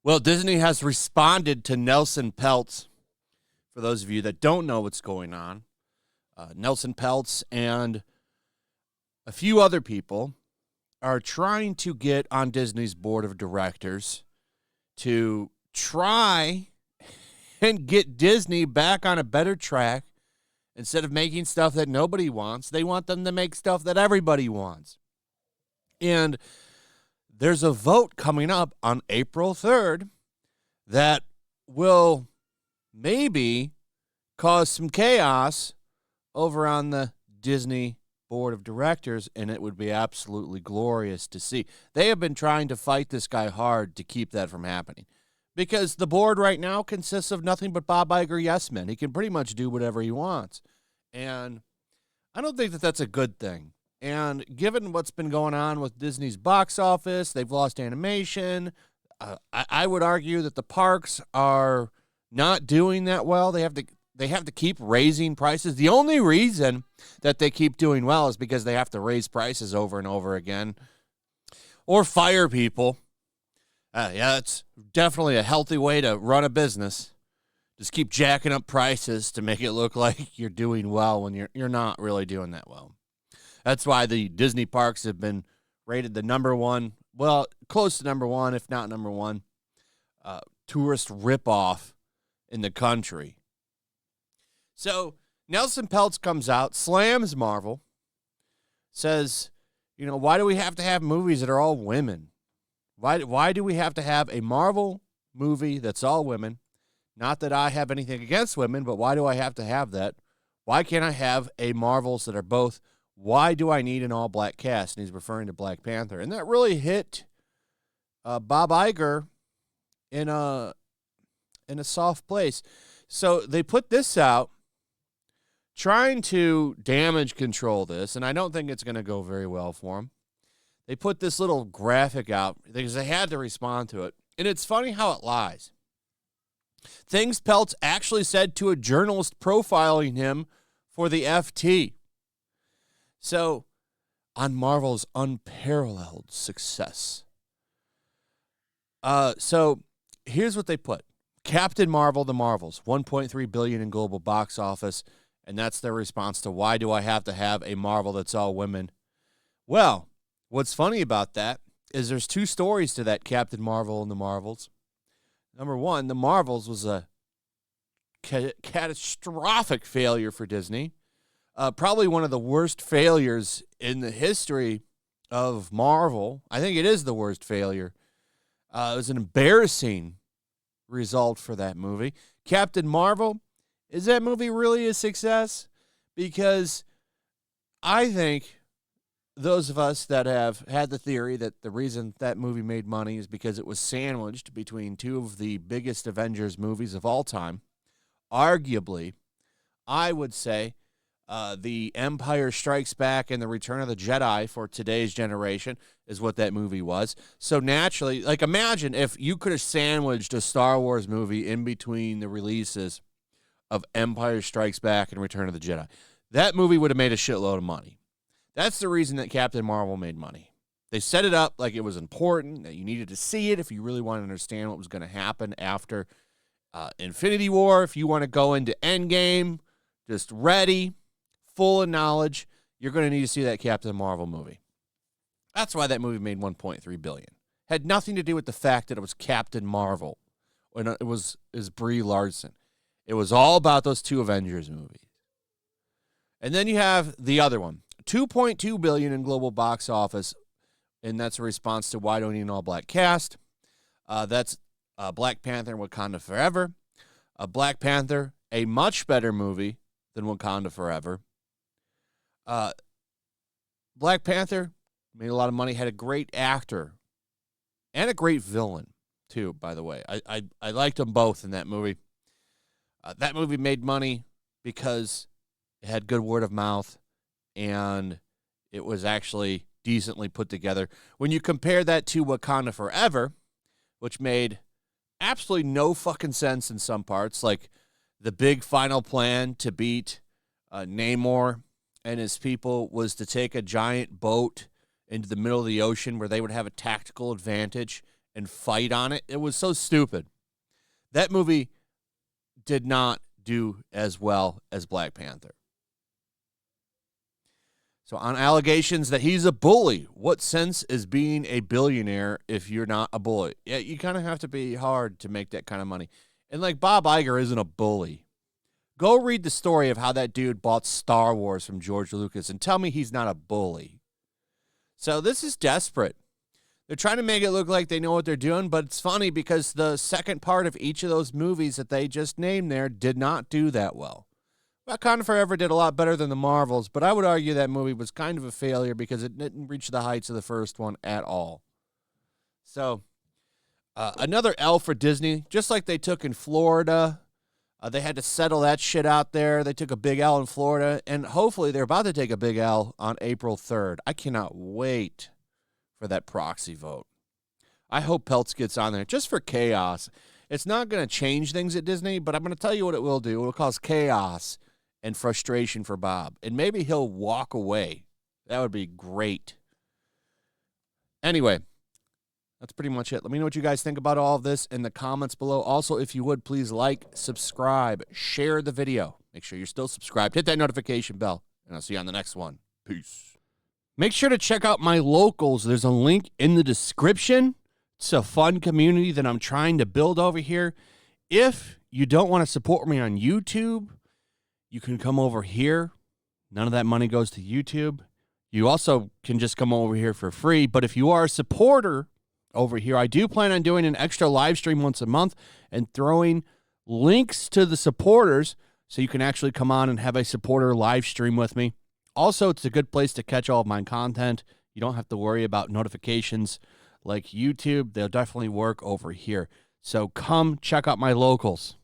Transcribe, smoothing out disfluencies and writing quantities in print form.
Well, Disney has responded to Nelson Peltz. For those of you that don't know what's going on, Nelson Peltz and a few other people are trying to get on Disney's board of directors to try and get Disney back on a better track. Instead of making stuff that nobody wants, they want them to make stuff that everybody wants. And there's a vote coming up on April 3rd that will maybe cause some chaos over on the Disney board of directors, and it would be absolutely glorious to see. They have been trying to fight this guy hard to keep that from happening because the board right now consists of nothing but Bob Iger yes men. He can pretty much do whatever he wants, and I don't think that that's a good thing. And given what's been going on with Disney's box office, they've lost animation. I would argue that the parks are not doing that well. They have to keep raising prices. The only reason that they keep doing well is because they have to raise prices over and over again or fire people. Yeah, it's definitely a healthy way to run a business. Just keep jacking up prices to make it look like you're doing well when you're not really doing that well. That's why the Disney parks have been rated the number one, well, close to number one, if not number one, tourist ripoff in the country. So Nelson Peltz comes out, slams Marvel, says, why do we have to have movies that are all women? Why do we have to have a Marvel movie that's all women? Not that I have anything against women, but why do I have to have that? Why can't I have a Marvels that are both? Why do I need an all-black cast? And he's referring to Black Panther. And that really hit Bob Iger in a soft place. So they put this out, trying to damage control this, and I don't think it's going to go very well for him. They put this little graphic out because they had to respond to it. And it's funny how it lies. Things Peltz actually said to a journalist profiling him for the FT. So, on Marvel's unparalleled success. So, here's what they put. Captain Marvel, The Marvels, $1.3 billion in global box office, and that's their response to why do I have to have a Marvel that's all women? Well, what's funny about that is there's two stories to that Captain Marvel and The Marvels. Number one, The Marvels was a catastrophic failure for Disney. Probably one of the worst failures in the history of Marvel. I think it is the worst failure. It was an embarrassing result for that movie. Captain Marvel, is that movie really a success? Because I think those of us that have had the theory that the reason that movie made money is because it was sandwiched between two of the biggest Avengers movies of all time, arguably, I would say, The Empire Strikes Back and The Return of the Jedi for today's generation is what that movie was. So naturally, imagine if you could have sandwiched a Star Wars movie in between the releases of Empire Strikes Back and Return of the Jedi. That movie would have made a shitload of money. That's the reason that Captain Marvel made money. They set it up like it was important, that you needed to see it if you really want to understand what was going to happen after Infinity War. If you want to go into Endgame, just ready, full of knowledge, you're going to need to see that Captain Marvel movie. That's why that movie made $1.3 billion. Had nothing to do with the fact that it was Captain Marvel when it was Brie Larson. It was all about those two Avengers movies. And then you have the other one, $2.2 billion in global box office, and that's a response to why don't we need an all-black cast. That's Black Panther and Wakanda Forever. Black Panther, a much better movie than Wakanda Forever. Black Panther made a lot of money, had a great actor and a great villain, too, by the way. I liked them both in that movie. That movie made money because it had good word of mouth and it was actually decently put together. When you compare that to Wakanda Forever, which made absolutely no fucking sense in some parts, like the big final plan to beat Namor and his people was to take a giant boat into the middle of the ocean where they would have a tactical advantage and fight on it. It was so stupid. That movie did not do as well as Black Panther. So on allegations that he's a bully, what sense is being a billionaire if you're not a bully? Yeah, you kind of have to be hard to make that kind of money. And like Bob Iger isn't a bully. Go read the story of how that dude bought Star Wars from George Lucas and tell me he's not a bully. So this is desperate. They're trying to make it look like they know what they're doing, but it's funny because the second part of each of those movies that they just named there did not do that well. Wakanda Forever did a lot better than the Marvels, but I would argue that movie was kind of a failure because it didn't reach the heights of the first one at all. So, another L for Disney, just like they took in Florida. They had to settle that shit out there. They took a big L in Florida, and hopefully they're about to take a big L on April 3rd. I cannot wait for that proxy vote. I hope Peltz gets on there just for chaos. It's not going to change things at Disney, but I'm going to tell you what it will do. It will cause chaos and frustration for Bob. And maybe he'll walk away. That would be great. Anyway, that's pretty much it. Let me know what you guys think about all of this in the comments below. Also, if you would, please like, subscribe, share the video. Make sure you're still subscribed. Hit that notification bell, and I'll see you on the next one. Peace. Make sure to check out my locals. There's a link in the description. It's a fun community that I'm trying to build over here. If you don't want to support me on YouTube, you can come over here. None of that money goes to YouTube. You also can just come over here for free. But if you are a supporter over here, I do plan on doing an extra live stream once a month and throwing links to the supporters so you can actually come on and have a supporter live stream with me. Also, it's a good place to catch all of my content. You don't have to worry about notifications like YouTube. They'll definitely work over here. So come check out my locals.